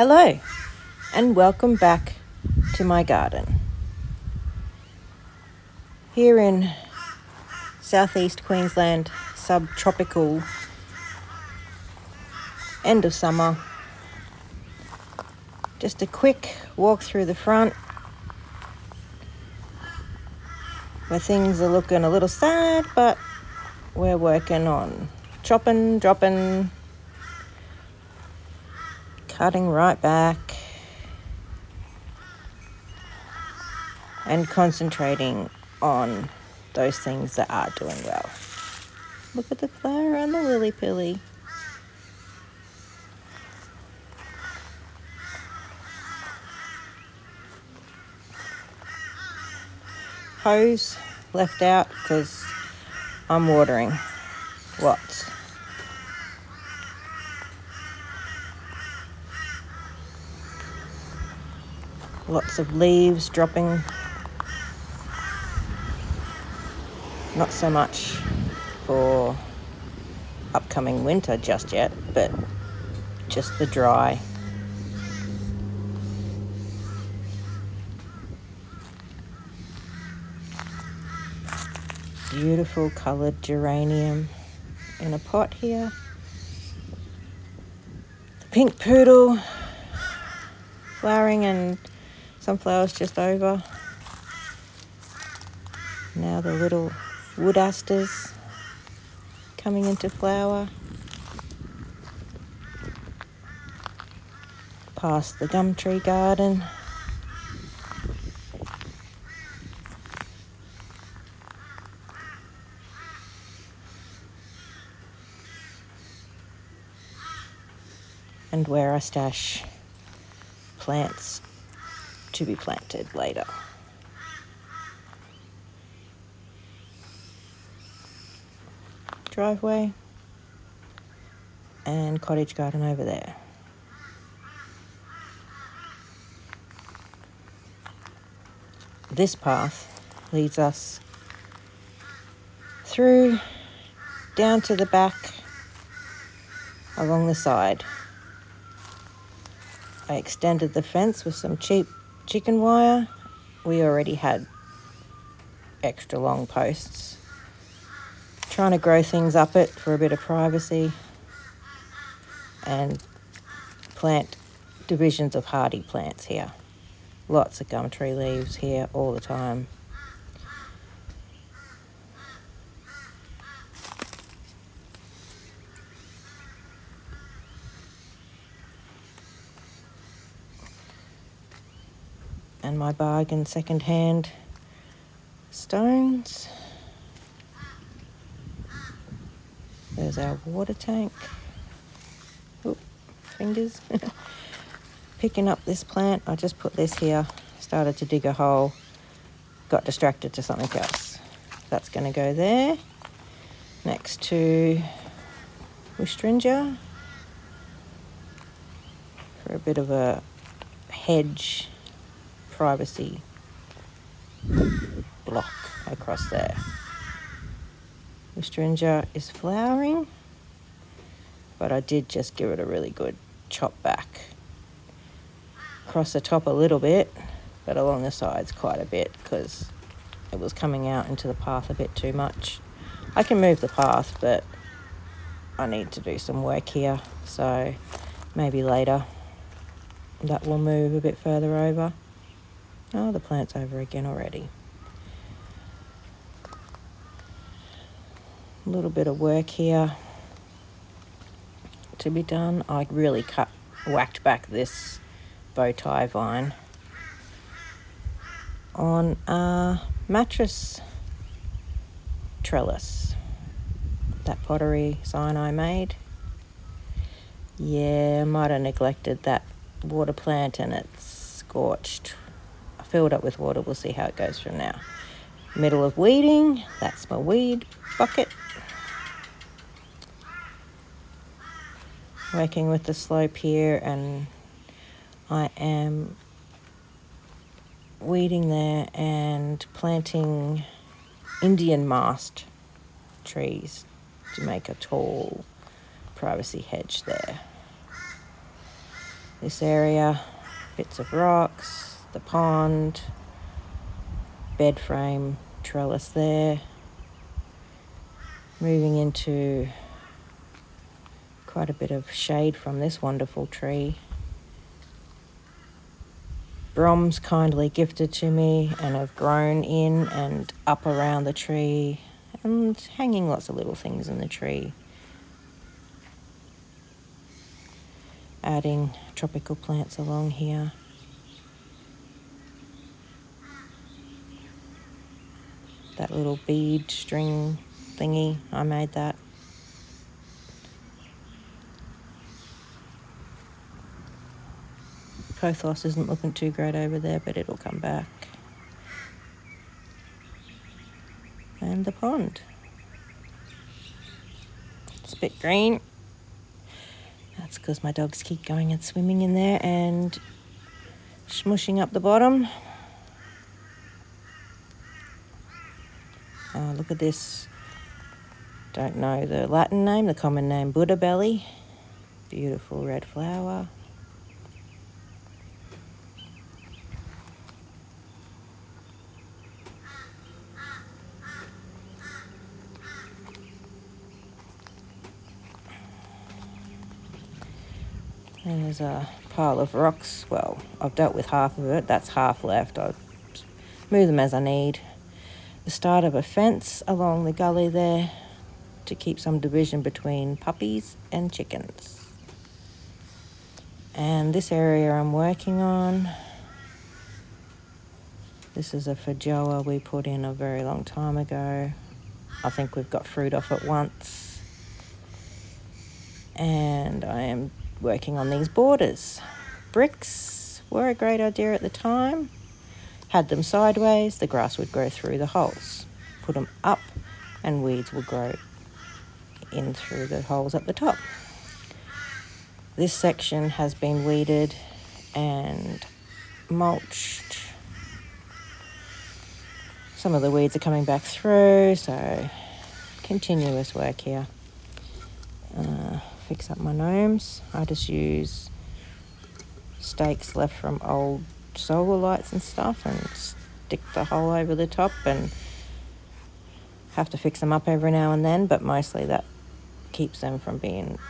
Hello and welcome back to my garden. Here in southeast Queensland, subtropical, end of summer. Just a quick walk through the front where things are looking a little sad, but we're working on chopping, dropping, cutting right back and concentrating on those things that are doing well. Look at the flower on the lily pilly. Hose left out because I'm watering lots. Lots of leaves dropping. Not so much for upcoming winter just yet, but just the dry. Beautiful coloured geranium in a pot here. The pink poodle flowering and some flowers just over. Now the little wood asters coming into flower. Past the gum tree garden. And where I stash plants to be planted later. Driveway and cottage garden over there. This path leads us through down to the back along the side. I extended the fence with some cheap chicken wire. We already had extra long posts. Trying to grow things up it for a bit of privacy and plant divisions of hardy plants here. Lots of gum tree leaves here all the time. And my bargain second-hand stones. There's our water tank. Oop, fingers. Picking up this plant. I just put this here. Started to dig a hole. Got distracted to something else. That's going to go there. Next to Wistringer. For a bit of a hedge privacy block across there. Wistringer is flowering, but I did just give it a really good chop back. Across the top a little bit, but along the sides quite a bit because it was coming out into the path a bit too much. I can move the path, but I need to do some work here, so maybe later that will move a bit further over. Oh, the plant's over again already. A little bit of work here to be done. I really whacked back this bow tie vine on a mattress trellis. That pottery sign I made. Yeah, I might have neglected that water plant and it's scorched. I filled up with water. We'll see how it goes from now. Middle of weeding. That's my weed bucket. Working with the slope here, and I am weeding there and planting Indian mast trees to make a tall privacy hedge there. This area, bits of rocks, the pond, bed frame, trellis there. Moving into quite a bit of shade from this wonderful tree. Brom's kindly gifted to me and have grown in and up around the tree and hanging lots of little things in the tree. Adding tropical plants along here. That little bead string thingy, I made that. Pothos isn't looking too great over there, but it'll come back. And the pond. It's a bit green. That's because my dogs keep going and swimming in there and smushing up the bottom. Oh, look at this. Don't know the Latin name, the common name, Buddha belly. Beautiful red flower. There's a pile of rocks. Well, I've dealt with half of it. That's half left. I'll move them as I need. The start of a fence along the gully there to keep some division between puppies and chickens. And this area I'm working on, this is a feijoa we put in a very long time ago. I think we've got fruit off it once. And I am working on these borders. Bricks were a great idea at the time. Had them sideways, the grass would grow through the holes. Put them up and weeds will grow in through the holes at the top. This section has been weeded and mulched. Some of the weeds are coming back through, so continuous work here. Fix up my gnomes. I just use stakes left from old solar lights and stuff and stick the hole over the top, and have to fix them up every now and then, but mostly that keeps them from being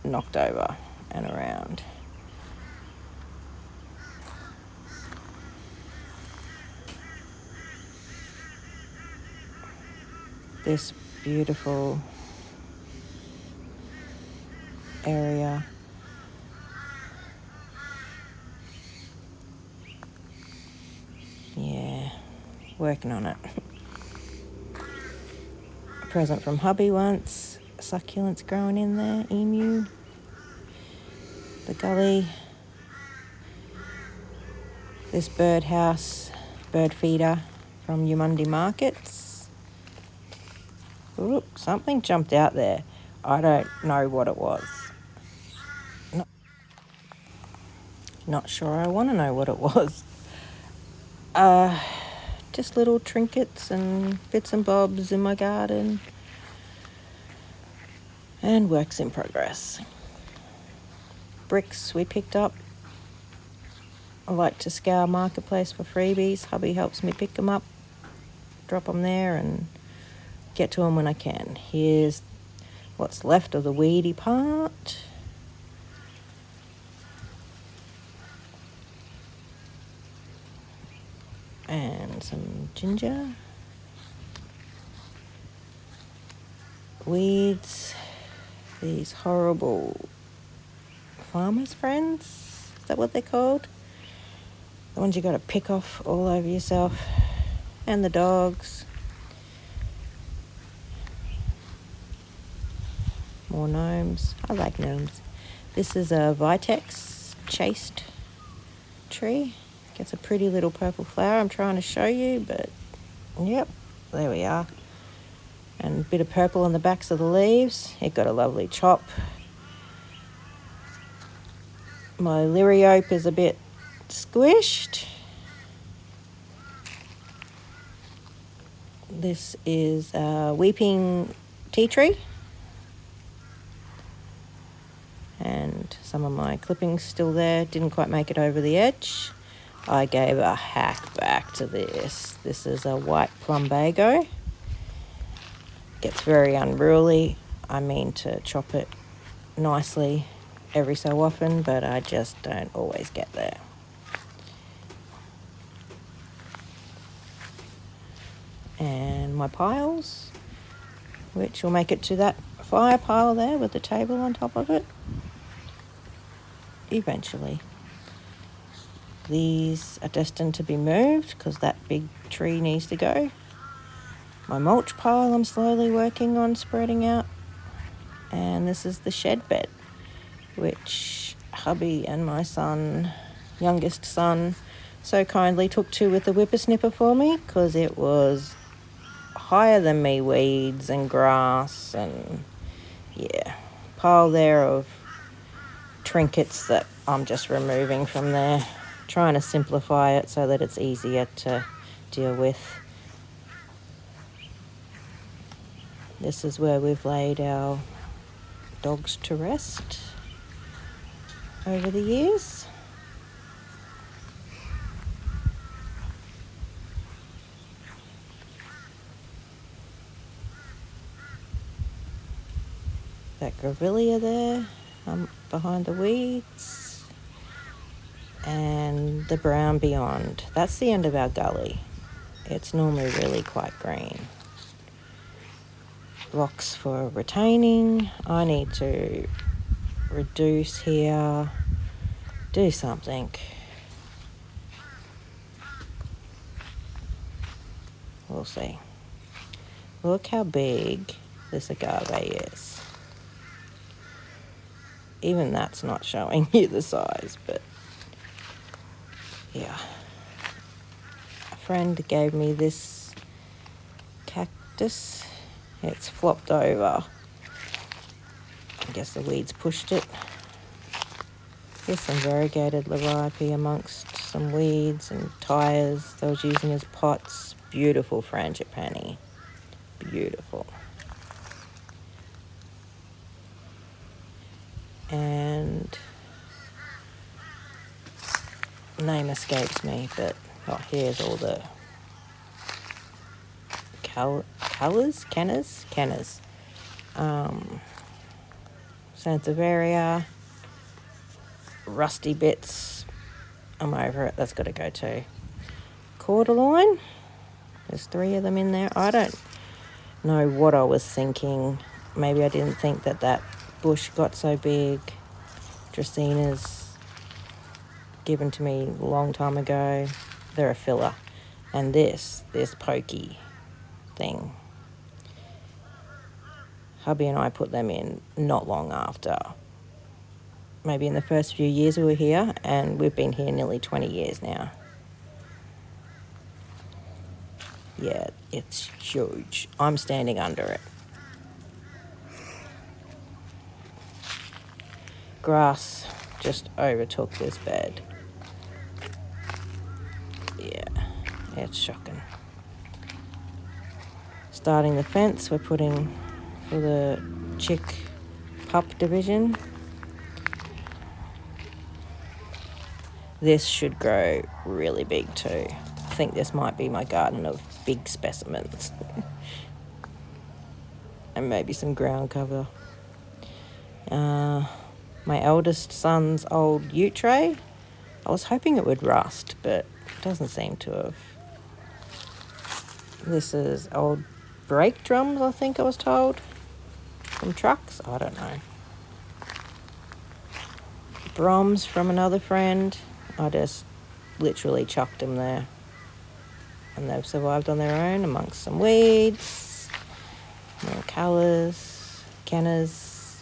knocked over and around. This beautiful area. Yeah, working on it. A present from hubby once. Succulents growing in there. Emu. The gully. This birdhouse, bird feeder from Yamundi Markets. Ooh, something jumped out there. I don't know what it was. Not sure I want to know what it was. Just little trinkets and bits and bobs in my garden. And works in progress. Bricks we picked up. I like to scour Marketplace for freebies. Hubby helps me pick them up, drop them there and get to them when I can. Here's what's left of the weedy part. And some ginger. Weeds. These horrible farmers' friends. Is that what they're called? The ones you got to pick off all over yourself. And the dogs. More gnomes. I like gnomes. This is a Vitex chased tree. Gets a pretty little purple flower. I'm trying to show you, but yep, there we are. And a bit of purple on the backs of the leaves. It got a lovely chop. My liriope is a bit squished. This is a weeping tea tree. and some of my clippings still there. Didn't quite make it over the edge. I gave a hack back to this. This is a white plumbago. Gets very unruly. I mean to chop it nicely every so often, but I just don't always get there. And my piles, which will make it to that fire pile there with the table on top of it eventually. These are destined to be moved because that big tree needs to go. My mulch pile I'm slowly working on spreading out. And this is the shed bed, which hubby and my son, youngest son, so kindly took to with the whippersnipper for me, because it was higher than me weeds and grass and pile there of trinkets that I'm just removing from there, trying to simplify it so that it's easier to deal with. This is where we've laid our dogs to rest over the years. That grevillea there behind the weeds, and the brown beyond. That's the end of our gully. It's normally really quite green. Blocks for retaining. I need to reduce here, do something. We'll see. Look how big this agave is. Even that's not showing you the size, but yeah. A friend gave me this cactus. It's flopped over. I guess the weeds pushed it. Here's some variegated liripe amongst some weeds and tyres they was using as pots. Beautiful frangipani. Beautiful. And name escapes me, but here's all the cannas. Sansevieria, rusty bits. I'm over it. That's got to go too. Cordyline. There's 3 of them in there. I don't know what I was thinking. Maybe I didn't think that bush got so big. Dracaenas, given to me a long time ago. They're a filler. And this pokey thing, hubby and I put them in not long after. Maybe in the first few years we were here, and we've been here nearly 20 years now. Yeah, it's huge. I'm standing under it. Grass just overtook this bed. Yeah, it's shocking. Starting the fence, we're putting for the chick pup division. This should grow really big too. I think this might be my garden of big specimens. And maybe some ground cover. My eldest son's old ute tray. I was hoping it would rust, but it doesn't seem to have. This is old brake drums, I think I was told. From trucks, I don't know. Broms from another friend. I just literally chucked them there. And they've survived on their own amongst some weeds, more colours, cannas.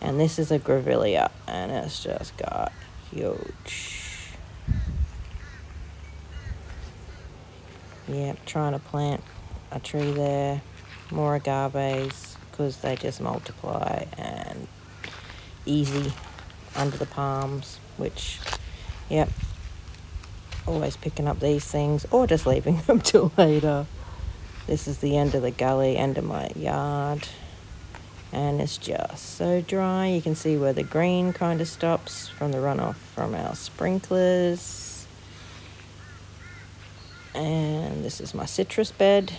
And this is a grevillea, and it's just got huge. Yep, trying to plant a tree there, more agaves, because they just multiply and easy under the palms, which, yep, always picking up these things or just leaving them till later. This is the end of the gully, end of my yard. And it's just so dry. You can see where the green kind of stops from the runoff from our sprinklers. And this is my citrus bed.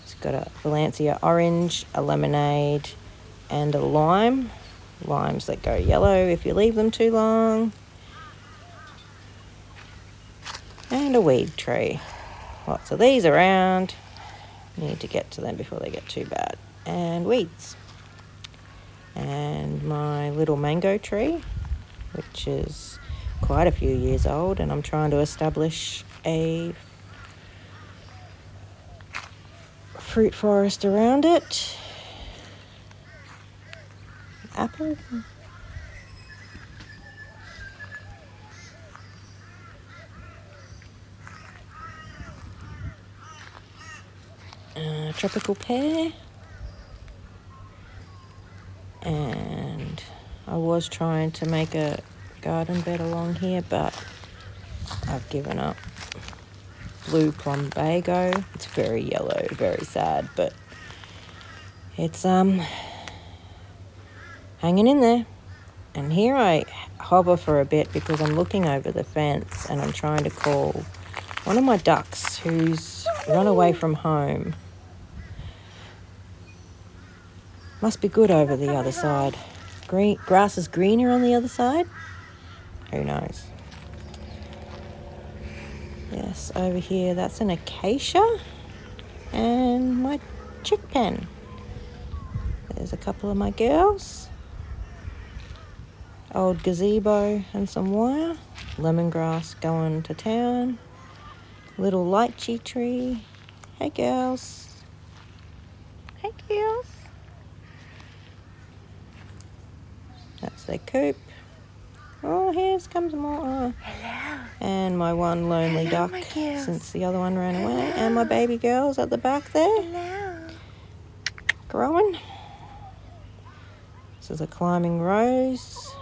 It's got a Valencia orange, a lemonade, and a lime. Limes that go yellow if you leave them too long. And a weed tree. Lots of these around. Need to get to them before they get too bad. And weeds. And my little mango tree, which is quite a few years old, and I'm trying to establish a fruit forest around it. Apple. Tropical pear. And I was trying to make a garden bed along here, but I've given up. Blue plumbago. It's very yellow, very sad, but it's hanging in there. And here I hover for a bit because I'm looking over the fence and I'm trying to call one of my ducks who's run away from home. Must be good over the other side. Grass is greener on the other side. Who knows? Yes, over here, that's an acacia and my chick pen. There's a couple of my girls. Old gazebo and some wire. Lemongrass going to town. Little lychee tree. Hey, girls. Hey, girls. That's their coop. Oh, here comes more. Hello. And my one lonely duck since the other one ran away. And my baby girls at the back there. Hello. Growing. This is a climbing rose.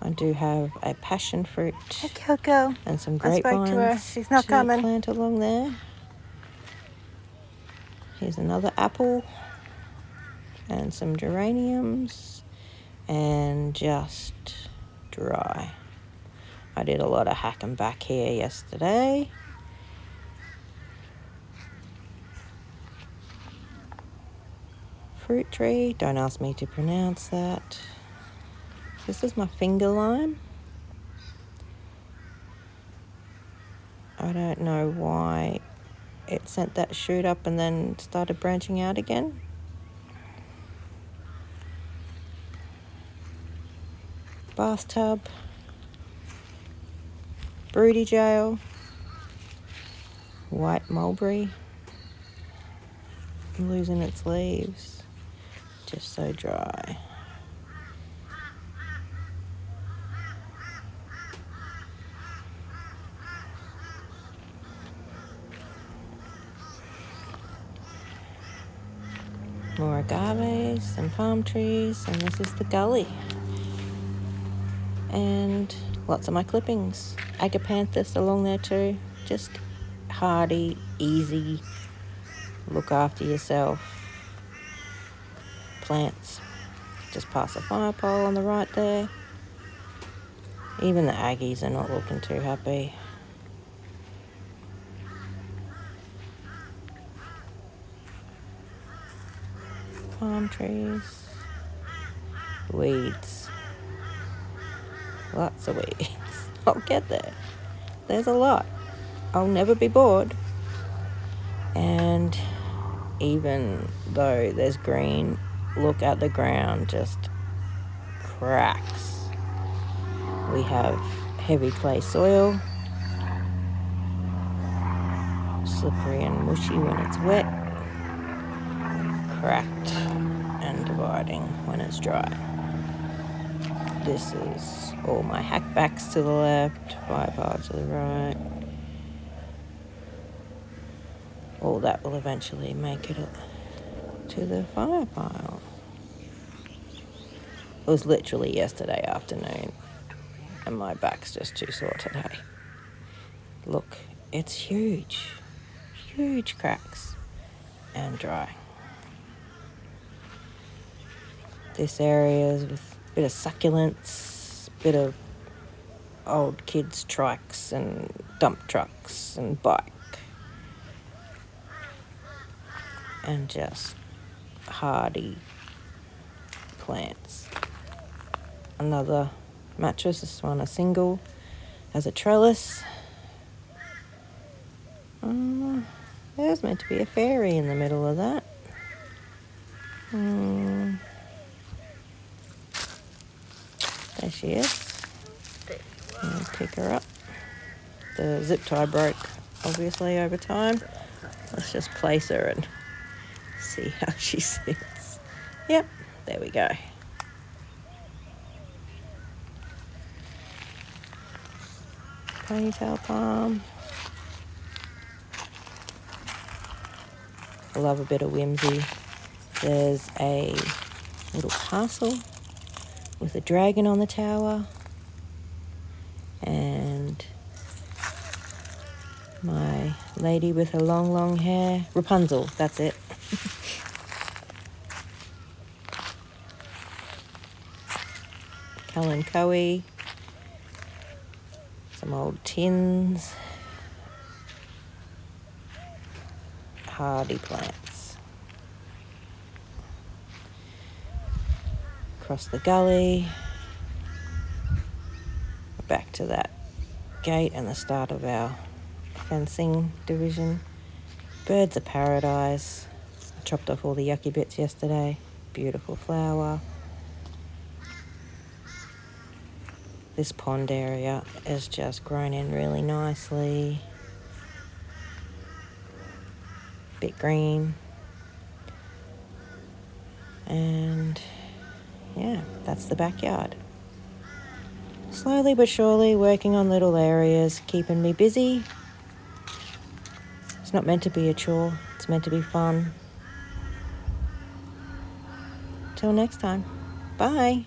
I do have a passion fruit. Hey, Coco. And some I spoke grapevines to her. She's not to coming. plant along there. Here's another apple. And some geraniums. And just dry. I did a lot of hacking back here yesterday. Fruit tree, don't ask me to pronounce that. This is my finger lime. I don't know why it sent that shoot up and then started branching out again. Bathtub. Broody jail. White mulberry. Losing its leaves. Just so dry. More agaves and palm trees, and this is the gully. And lots of my clippings. Agapanthus along there too. Just hardy, easy, look after yourself plants. Just past the fire pole on the right there. Even the Aggies are not looking too happy. Palm trees. Weeds. Lots of weeds. I'll get there. There's a lot. I'll never be bored. And even though there's green, look at the ground, just cracks. We have heavy clay soil. Slippery and mushy when it's wet. Cracked and dividing when it's dry. This is all my hackbacks to the left, fire pile to the right. All that will eventually make it to the fire pile. It was literally yesterday afternoon and my back's just too sore today. Look, it's huge. Huge cracks and dry. this area is with a bit of succulents, a bit of old kids' trikes and dump trucks and bike. And just hardy plants. Another mattress, this one a single, has a trellis. There's meant to be a fairy in the middle of that. There she is. I'll pick her up. The zip tie broke, obviously, over time. Let's just place her and see how she sits. Yep, there we go. Ponytail palm. I love a bit of whimsy. There's a little castle with a dragon on the tower. And my lady with her long, long hair. Rapunzel, that's it. Kalanchoe. Some old tins. Hardy plants. Across the gully. Back to that gate and the start of our fencing division. Birds of paradise. I chopped off all the yucky bits yesterday. Beautiful flower. This pond area is just grown in really nicely. Bit green. And yeah, that's the backyard. Slowly but surely working on little areas, keeping me busy. It's not meant to be a chore, it's meant to be fun. Till next time, bye.